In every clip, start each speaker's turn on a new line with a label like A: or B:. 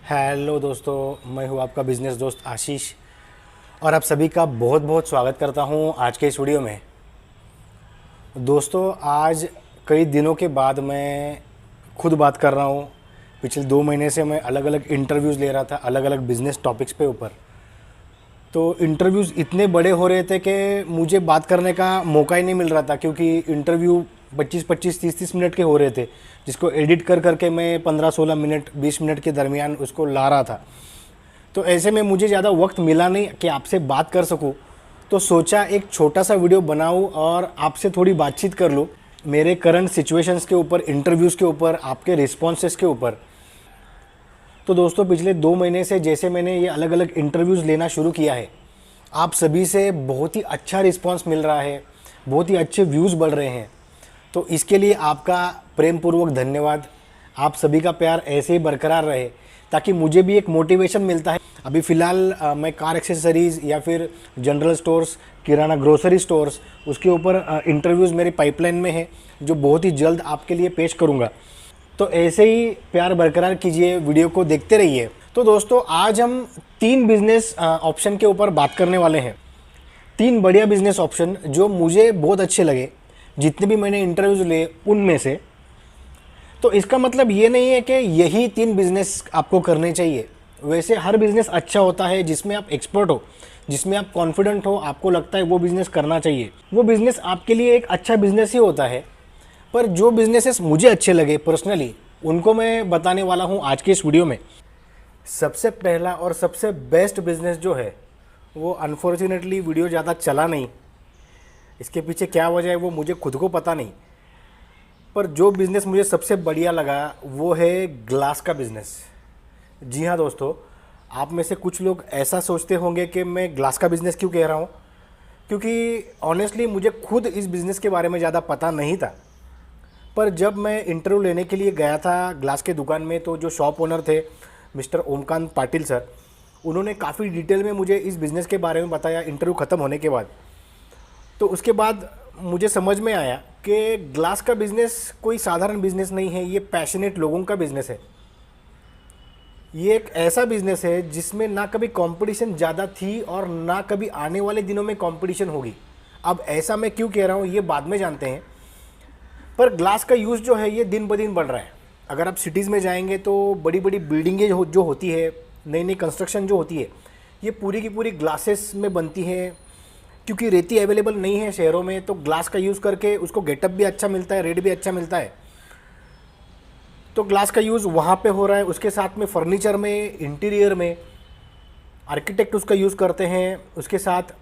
A: Hello दोस्तों, मैं हूं आपका बिज़नेस दोस्त आशीष और आप सभी का बहुत बहुत स्वागत करता हूं आज के इस वीडियो में। दोस्तों, आज कई दिनों के बाद मैं खुद बात कर रहा हूं। पिछले 2 महीने से मैं अलग अलग इंटरव्यूज़ ले रहा था अलग अलग बिज़नेस टॉपिक्स पे ऊपर। तो इंटरव्यूज़ इतने बड़े हो रहे थे कि मुझे बात करने का मौका ही नहीं मिल रहा था, क्योंकि इंटरव्यू 25-25, 30-30 मिनट के हो रहे थे, जिसको एडिट कर करके मैं 15-16 मिनट 20 मिनट के दरमियान उसको ला रहा था। तो ऐसे में मुझे ज़्यादा वक्त मिला नहीं कि आपसे बात कर सकूं, तो सोचा एक छोटा सा वीडियो बनाऊं और आपसे थोड़ी बातचीत कर लूं मेरे करंट सिचुएशंस के ऊपर, इंटरव्यूज़ के ऊपर, आपके रिस्पॉन्सेस के ऊपर। तो दोस्तों, पिछले 2 महीने से जैसे मैंने ये अलग अलग इंटरव्यूज़ लेना शुरू किया है, आप सभी से बहुत ही अच्छा रिस्पांस मिल रहा है, बहुत ही अच्छे व्यूज़ बढ़ रहे हैं। तो इसके लिए आपका प्रेम पूर्वक धन्यवाद। आप सभी का प्यार ऐसे ही बरकरार रहे, ताकि मुझे भी एक मोटिवेशन मिलता है। अभी फ़िलहाल मैं कार एक्सेसरीज़ या फिर जनरल स्टोर्स, किराना ग्रोसरी स्टोर्स, उसके ऊपर इंटरव्यूज़ मेरी पाइपलाइन में है, जो बहुत ही जल्द आपके लिए पेश करूँगा। तो ऐसे ही प्यार बरकरार कीजिए, वीडियो को देखते रहिए। तो दोस्तों, आज हम 3 बिज़नेस ऑप्शन के ऊपर बात करने वाले हैं। 3 बढ़िया बिज़नेस ऑप्शन जो मुझे बहुत अच्छे लगे, जितने भी मैंने इंटरव्यूज़ लिए उनमें से। तो इसका मतलब ये नहीं है कि यही 3 बिज़नेस आपको करने चाहिए। वैसे हर बिज़नेस अच्छा होता है जिसमें आप एक्सपर्ट हो, जिसमें आप कॉन्फिडेंट हो, आपको लगता है वो बिज़नेस करना चाहिए। वो बिज़नेस आपके लिए एक अच्छा बिज़नेस ही होता है। पर जो बिज़नेसेस मुझे अच्छे लगे पर्सनली, उनको मैं बताने वाला हूँ आज के इस वीडियो में। सबसे पहला और सबसे बेस्ट बिज़नेस जो है, वो अनफॉर्चुनेटली वीडियो ज़्यादा चला नहीं। इसके पीछे क्या वजह है वो मुझे खुद को पता नहीं, पर जो बिज़नेस मुझे सबसे बढ़िया लगा वो है ग्लास का बिज़नेस। जी हाँ दोस्तों, आप में से कुछ लोग ऐसा सोचते होंगे कि मैं ग्लास का बिज़नेस क्यों कह रहा हूँ, क्योंकि ऑनेस्टली मुझे खुद इस बिज़नेस के बारे में ज़्यादा पता नहीं था। पर जब मैं इंटरव्यू लेने के लिए गया था ग्लास के दुकान में, तो जो शॉप ओनर थे मिस्टर ओमकांत पाटिल सर, उन्होंने काफ़ी डिटेल में मुझे इस बिज़नेस के बारे में बताया इंटरव्यू ख़त्म होने के बाद। तो उसके बाद मुझे समझ में आया कि ग्लास का बिज़नेस कोई साधारण बिज़नेस नहीं है, ये पैशनेट लोगों का बिज़नेस है। ये एक ऐसा बिज़नेस है जिसमें ना कभी कंपटीशन ज़्यादा थी और ना कभी आने वाले दिनों में कंपटीशन होगी। अब ऐसा मैं क्यों कह रहा हूँ ये बाद में जानते हैं। पर ग्लास का यूज़ जो है ये दिन ब दिन बढ़ रहा है। अगर आप सिटीज़ में जाएंगे तो बड़ी बड़ी बिल्डिंगें जो होती है, नई नई कंस्ट्रक्शन जो होती है, ये पूरी की पूरी ग्लासेस में बनती है। क्योंकि रेती अवेलेबल नहीं है शहरों में, तो ग्लास का यूज़ करके उसको गेटअप भी अच्छा मिलता है, रेट भी अच्छा मिलता है। तो ग्लास का यूज़ वहाँ पे हो रहा है। उसके साथ में फर्नीचर में, इंटीरियर में आर्किटेक्ट उसका यूज़ करते हैं। उसके साथ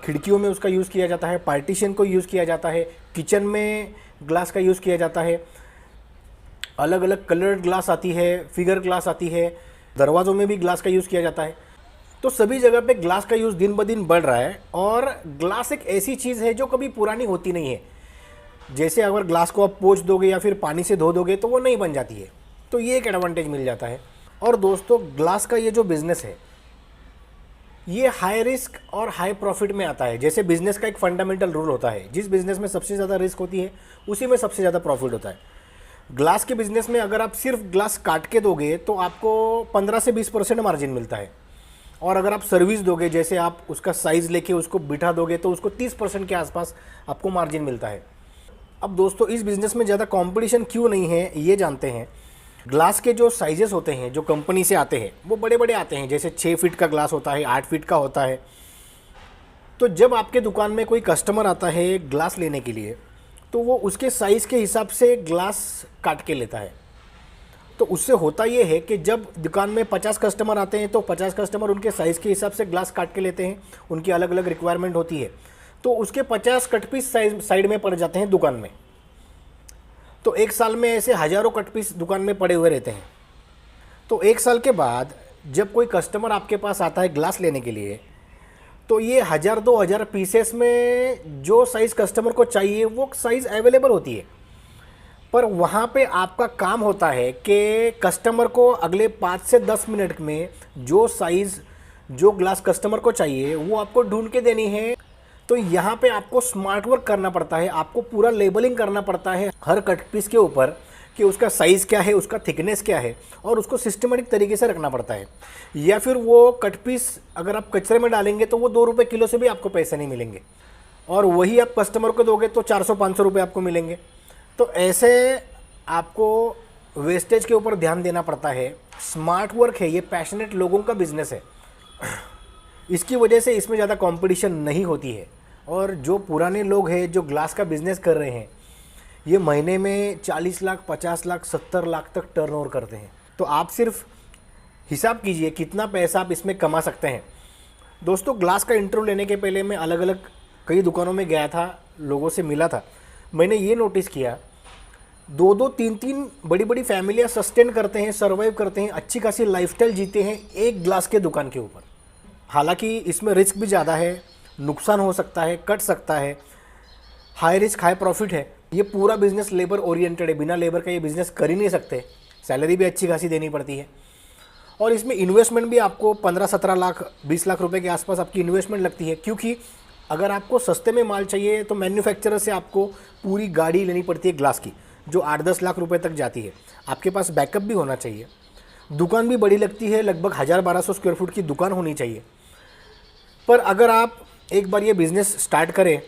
A: खिड़कियों में उसका यूज़ किया जाता है, पार्टीशन को यूज़ किया जाता है, किचन में ग्लास का यूज़ किया जाता है। अलग अलग कलर्ड ग्लास आती है, फिगर ग्लास आती है, दरवाज़ों में भी ग्लास का यूज़ किया जाता है। तो सभी जगह पे ग्लास का यूज़ दिन ब दिन बढ़ रहा है। और ग्लास एक ऐसी चीज़ है जो कभी पुरानी होती नहीं है। जैसे अगर ग्लास को आप पोंछ दोगे या फिर पानी से धो दोगे तो वो नहीं बन जाती है। तो ये एक एडवांटेज मिल जाता है। और दोस्तों, ग्लास का ये जो बिज़नेस है, ये हाई रिस्क और हाई प्रॉफिट में आता है। जैसे बिज़नेस का एक फंडामेंटल रूल होता है, जिस बिज़नेस में सबसे ज़्यादा रिस्क होती है उसी में सबसे ज़्यादा प्रॉफिट होता है। ग्लास के बिज़नेस में अगर आप सिर्फ ग्लास काट के दोगे तो आपको 15 से 20% मार्जिन मिलता है। और अगर आप सर्विस दोगे, जैसे आप उसका साइज़ लेके उसको बिठा दोगे, तो उसको 30% के आसपास आपको मार्जिन मिलता है। अब दोस्तों, इस बिज़नेस में ज़्यादा कंपटीशन क्यों नहीं है ये जानते हैं। ग्लास के जो साइजेस होते हैं जो कंपनी से आते हैं वो बड़े बड़े आते हैं। जैसे 6 फीट का ग्लास होता है, 8 फीट का होता है। तो जब आपके दुकान में कोई कस्टमर आता है ग्लास लेने के लिए, तो वो उसके साइज़ के हिसाब से ग्लास काट के लेता है। तो उससे होता ये है कि जब दुकान में 50 कस्टमर आते हैं तो 50 कस्टमर उनके साइज़ के हिसाब से ग्लास काट के लेते हैं। उनकी अलग अलग रिक्वायरमेंट होती है, तो उसके 50 कट पीस साइड में पड़ जाते हैं दुकान में। तो एक साल में ऐसे हज़ारों कट पीस दुकान में पड़े हुए रहते हैं। तो एक साल के बाद जब कोई कस्टमर आपके पास आता है ग्लास लेने के लिए, तो ये 1000-2000 पीसेस में जो साइज़ कस्टमर को चाहिए वो साइज़ अवेलेबल होती है। पर वहाँ पे आपका काम होता है कि कस्टमर को अगले 5 से 10 मिनट में जो साइज़, जो ग्लास कस्टमर को चाहिए वो आपको ढूंढ के देनी है। तो यहाँ पे आपको स्मार्ट वर्क करना पड़ता है, आपको पूरा लेबलिंग करना पड़ता है हर कट पीस के ऊपर कि उसका साइज़ क्या है, उसका थिकनेस क्या है, और उसको सिस्टमेटिक तरीके से रखना पड़ता है। या फिर वो कट पीस अगर आप कचरे में डालेंगे तो वो 2 रुपये किलो से भी आपको पैसे नहीं मिलेंगे, और वही आप कस्टमर को दोगे तो 400-500 रुपये आपको मिलेंगे। तो ऐसे आपको वेस्टेज के ऊपर ध्यान देना पड़ता है। स्मार्ट वर्क है, ये पैशनेट लोगों का बिजनेस है, इसकी वजह से इसमें ज़्यादा कंपटीशन नहीं होती है। और जो पुराने लोग हैं जो ग्लास का बिज़नेस कर रहे हैं, ये महीने में 40 लाख, 50 लाख, 70 लाख तक टर्नओवर करते हैं। तो आप सिर्फ हिसाब कीजिए कितना पैसा आप इसमें कमा सकते हैं। दोस्तों, ग्लास का इंटरव्यू लेने के पहले मैं अलग अलग कई दुकानों में गया था, लोगों से मिला था। मैंने ये नोटिस किया, 2-2, 3-3 बड़ी बड़ी फैमिलियाँ सस्टेन करते हैं, सर्वाइव करते हैं, अच्छी खासी लाइफस्टाइल जीते हैं एक ग्लास के दुकान के ऊपर। हालांकि इसमें रिस्क भी ज़्यादा है, नुकसान हो सकता है, कट सकता है, हाई रिस्क हाई प्रॉफिट है। ये पूरा बिजनेस लेबर ओरिएंटेड है, बिना लेबर का ये बिज़नेस कर ही नहीं सकते। सैलरी भी अच्छी खासी देनी पड़ती है, और इसमें इन्वेस्टमेंट भी आपको 15-17 लाख, 20 लाख रुपए के आसपास आपकी इन्वेस्टमेंट लगती है। क्योंकि अगर आपको सस्ते में माल चाहिए तो मैन्युफैक्चरर से आपको पूरी गाड़ी लेनी पड़ती है ग्लास की, जो 8-10 लाख रुपए तक जाती है। आपके पास बैकअप भी होना चाहिए। दुकान भी बड़ी लगती है, लगभग 1000-1200 स्क्वायर फुट की दुकान होनी चाहिए। पर अगर आप एक बार ये बिज़नेस स्टार्ट करें,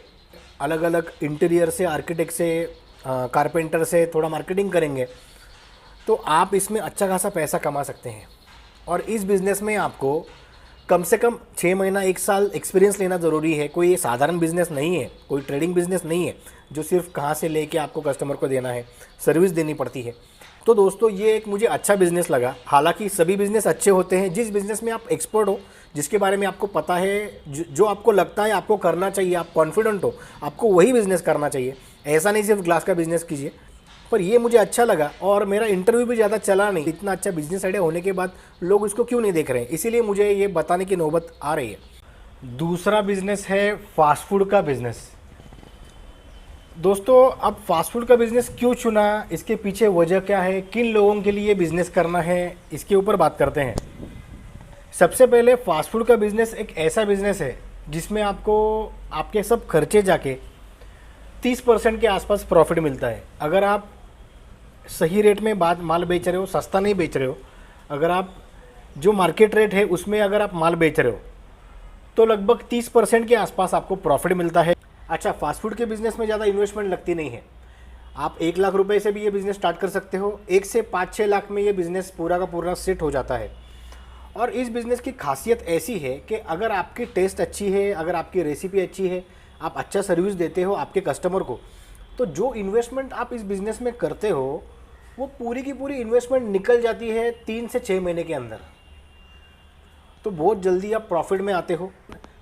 A: अलग अलग इंटीरियर से, आर्किटेक्ट से, कारपेंटर से थोड़ा मार्केटिंग करेंगे, तो आप इसमें अच्छा खासा पैसा कमा सकते हैं। और इस बिज़नेस में आपको कम से कम 6 महीना 1 साल एक्सपीरियंस लेना ज़रूरी है। कोई ये साधारण बिज़नेस नहीं है, कोई ट्रेडिंग बिज़नेस नहीं है जो सिर्फ कहाँ से लेके आपको कस्टमर को देना है, सर्विस देनी पड़ती है। तो दोस्तों, ये एक मुझे अच्छा बिज़नेस लगा। हालांकि सभी बिज़नेस अच्छे होते हैं, जिस बिज़नेस में आप एक्सपर्ट हो, जिसके बारे में आपको पता है, जो आपको लगता है आपको करना चाहिए, आप कॉन्फिडेंट हो, आपको वही बिज़नेस करना चाहिए। ऐसा नहीं सिर्फ ग्लास का बिज़नेस कीजिए। पर ये मुझे अच्छा लगा, और मेरा इंटरव्यू भी ज़्यादा चला नहीं। इतना अच्छा बिज़नेस आइडिया होने के बाद लोग इसको क्यों नहीं देख रहे हैं, इसीलिए मुझे ये बताने की नौबत आ रही है। दूसरा बिज़नेस है फास्ट फूड का बिज़नेस। दोस्तों, अब फास्ट फूड का बिज़नेस क्यों चुना, इसके पीछे वजह क्या है, किन लोगों के लिए बिज़नेस करना है, इसके ऊपर बात करते हैं। सबसे पहले, फास्ट फूड का बिज़नेस एक ऐसा बिज़नेस है जिसमें आपको आपके सब खर्चे जाके 30% के आसपास प्रॉफिट मिलता है। अगर आप सही रेट में माल बेच रहे हो, सस्ता नहीं बेच रहे हो, अगर आप जो मार्केट रेट है उसमें अगर आप माल बेच रहे हो, तो लगभग 30% के आसपास आपको प्रॉफिट मिलता है। अच्छा, फास्ट फूड के बिज़नेस में ज़्यादा इन्वेस्टमेंट लगती नहीं है। आप 1 लाख रुपए से भी ये बिज़नेस स्टार्ट कर सकते हो। 1 से 5-6 लाख में ये बिज़नेस पूरा का पूरा सेट हो जाता है। और इस बिज़नेस की खासियत ऐसी है कि अगर आपकी टेस्ट अच्छी है, अगर आपकी रेसिपी अच्छी है, आप अच्छा सर्विस देते हो आपके कस्टमर को, तो जो इन्वेस्टमेंट आप इस बिज़नेस में करते हो, वो पूरी की पूरी इन्वेस्टमेंट निकल जाती है 3 से 6 महीने के अंदर। तो बहुत जल्दी आप प्रॉफिट में आते हो।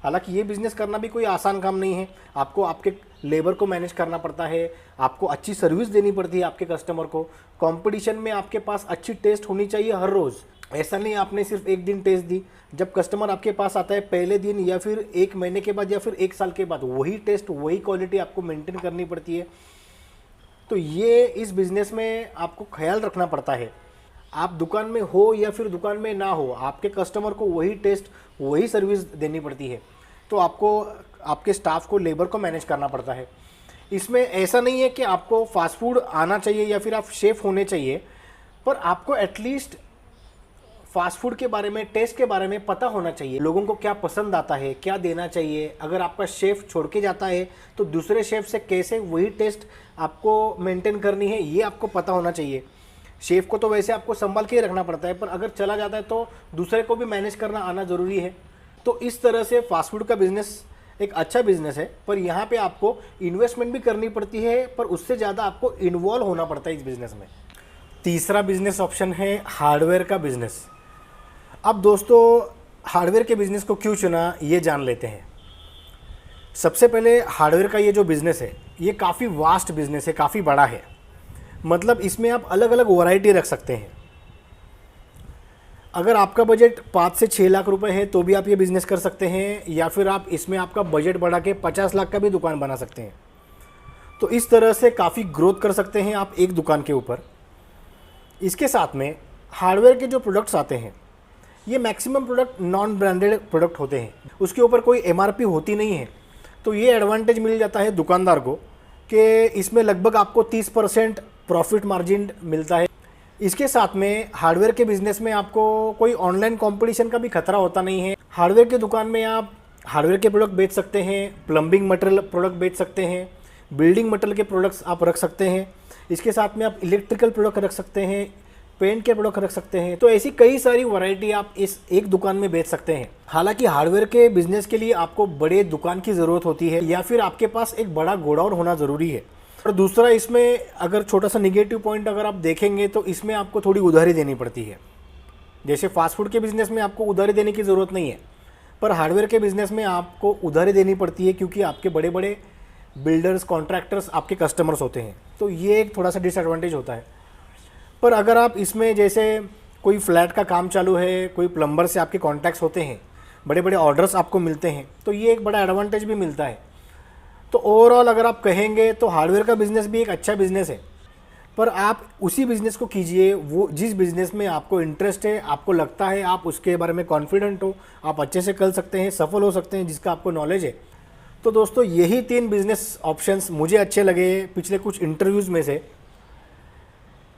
A: हालांकि ये बिज़नेस करना भी कोई आसान काम नहीं है। आपको आपके लेबर को मैनेज करना पड़ता है, आपको अच्छी सर्विस देनी पड़ती है आपके कस्टमर को। कंपटीशन में आपके पास अच्छी टेस्ट होनी चाहिए हर रोज़। ऐसा नहीं आपने सिर्फ एक दिन टेस्ट दी, जब कस्टमर आपके पास आता है पहले दिन या फिर 1 महीने के बाद या फिर 1 साल के बाद, वही टेस्ट वही क्वालिटी आपको मेंटेन करनी पड़ती है। तो ये इस बिज़नेस में आपको ख्याल रखना पड़ता है। आप दुकान में हो या फिर दुकान में ना हो, आपके कस्टमर को वही टेस्ट वही सर्विस देनी पड़ती है। तो आपको आपके स्टाफ को, लेबर को मैनेज करना पड़ता है। इसमें ऐसा नहीं है कि आपको फास्ट फूड आना चाहिए या फिर आप शेफ़ होने चाहिए, पर आपको एटलीस्ट फास्ट फूड के बारे में, टेस्ट के बारे में पता होना चाहिए। लोगों को क्या पसंद आता है, क्या देना चाहिए। अगर आपका शेफ़ छोड़ के जाता है तो दूसरे शेफ़ से कैसे वही टेस्ट आपको मेंटेन करनी है, ये आपको पता होना चाहिए। शेफ़ को तो वैसे आपको संभाल के ही रखना पड़ता है, पर अगर चला जाता है तो दूसरे को भी मैनेज करना आना ज़रूरी है। तो इस तरह से फास्ट फूड का बिज़नेस एक अच्छा बिज़नेस है, पर यहाँ पे आपको इन्वेस्टमेंट भी करनी पड़ती है, पर उससे ज़्यादा आपको इन्वॉल्व होना पड़ता है इस बिज़नेस में। तीसरा बिज़नेस ऑप्शन है हार्डवेयर का बिज़नेस। अब दोस्तों, हार्डवेयर के बिज़नेस को क्यों चुना, ये जान लेते हैं। सबसे पहले, हार्डवेयर का ये जो बिज़नेस है, ये काफ़ी वास्ट बिज़नेस है, काफ़ी बड़ा है। मतलब इसमें आप अलग अलग वैरायटी रख सकते हैं। अगर आपका बजट 5 से 6 लाख रुपए है तो भी आप ये बिज़नेस कर सकते हैं, या फिर आप इसमें आपका बजट बढ़ा के 50 लाख का भी दुकान बना सकते हैं। तो इस तरह से काफ़ी ग्रोथ कर सकते हैं आप एक दुकान के ऊपर। इसके साथ में हार्डवेयर के जो प्रोडक्ट्स आते हैं, ये maximum product non branded product होते हैं, उसके ऊपर कोई MRP होती नहीं है। तो ये एडवांटेज मिल जाता है दुकानदार को कि इसमें लगभग आपको 30% प्रॉफिट मार्जिन मिलता है। इसके साथ में हार्डवेयर के बिजनेस में आपको कोई ऑनलाइन कंपटीशन का भी खतरा होता नहीं है। हार्डवेयर की दुकान में आप हार्डवेयर के प्रोडक्ट बेच सकते हैं, प्लम्बिंग मटेरियल प्रोडक्ट बेच सकते हैं, बिल्डिंग मटेरियल के प्रोडक्ट्स आप रख सकते हैं। इसके साथ में आप इलेक्ट्रिकल प्रोडक्ट रख सकते हैं, पेंट के प्रोडक्ट रख सकते हैं। तो ऐसी कई सारी वैरायटी आप इस एक दुकान में बेच सकते हैं। हालांकि हार्डवेयर के बिजनेस के लिए आपको बड़े दुकान की ज़रूरत होती है या फिर आपके पास एक बड़ा गोडाउन होना ज़रूरी है। और दूसरा, इसमें अगर छोटा सा निगेटिव पॉइंट अगर आप देखेंगे तो इसमें आपको थोड़ी उधारी देनी पड़ती है। जैसे फास्ट फूड के बिज़नेस में आपको उधारी देने की ज़रूरत नहीं है, पर हार्डवेयर के बिज़नेस में आपको उधारी देनी पड़ती है, क्योंकि आपके बड़े बड़े बिल्डर्स, कॉन्ट्रैक्टर्स आपके कस्टमर्स होते हैं। तो ये एक थोड़ा सा डिसएडवांटेज होता है। पर अगर आप इसमें जैसे कोई फ्लैट का काम चालू है, कोई प्लम्बर से आपके कॉन्टैक्ट्स होते हैं, बड़े बड़े ऑर्डर्स आपको मिलते हैं, तो ये एक बड़ा एडवांटेज भी मिलता है। तो ओवरऑल अगर आप कहेंगे तो हार्डवेयर का बिज़नेस भी एक अच्छा बिज़नेस है, पर आप उसी बिज़नेस को कीजिए वो जिस बिज़नेस में आपको इंटरेस्ट है, आपको लगता है, आप उसके बारे में कॉन्फिडेंट हो, आप अच्छे से कर सकते हैं, सफल हो सकते हैं, जिसका आपको नॉलेज है। तो दोस्तों, यही 3 बिज़नेस ऑप्शंस मुझे अच्छे लगे पिछले कुछ इंटरव्यूज़ में से।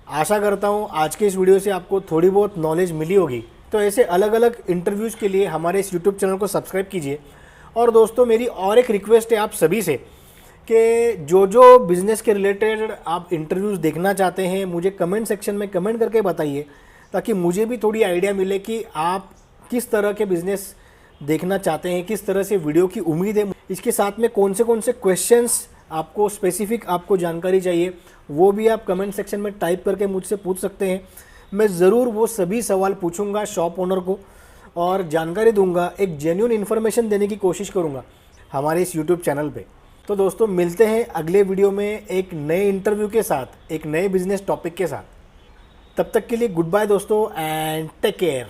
A: आशा करता हूँ आज के इस वीडियो से आपको थोड़ी बहुत नॉलेज मिली होगी। तो ऐसे अलग अलग इंटरव्यूज़ के लिए हमारे इस यूट्यूब चैनल को सब्सक्राइब कीजिए। और दोस्तों, मेरी और एक रिक्वेस्ट है आप सभी से कि जो बिज़नेस के रिलेटेड आप इंटरव्यूज़ देखना चाहते हैं, मुझे कमेंट सेक्शन में कमेंट करके बताइए, ताकि मुझे भी थोड़ी आइडिया मिले कि आप किस तरह के बिज़नेस देखना चाहते हैं, किस तरह से वीडियो की उम्मीद है। इसके साथ में कौन से क्वेश्चंस आपको स्पेसिफिक आपको जानकारी चाहिए, वो भी आप कमेंट सेक्शन में टाइप करके मुझसे पूछ सकते हैं। मैं ज़रूर वो सभी सवाल पूछूंगा शॉप ओनर को और जानकारी दूंगा, एक जेन्युइन इन्फॉर्मेशन देने की कोशिश करूंगा हमारे इस यूट्यूब चैनल पे। तो दोस्तों, मिलते हैं अगले वीडियो में एक नए इंटरव्यू के साथ, एक नए बिजनेस टॉपिक के साथ। तब तक के लिए गुड बाय दोस्तों, एंड टेक केयर।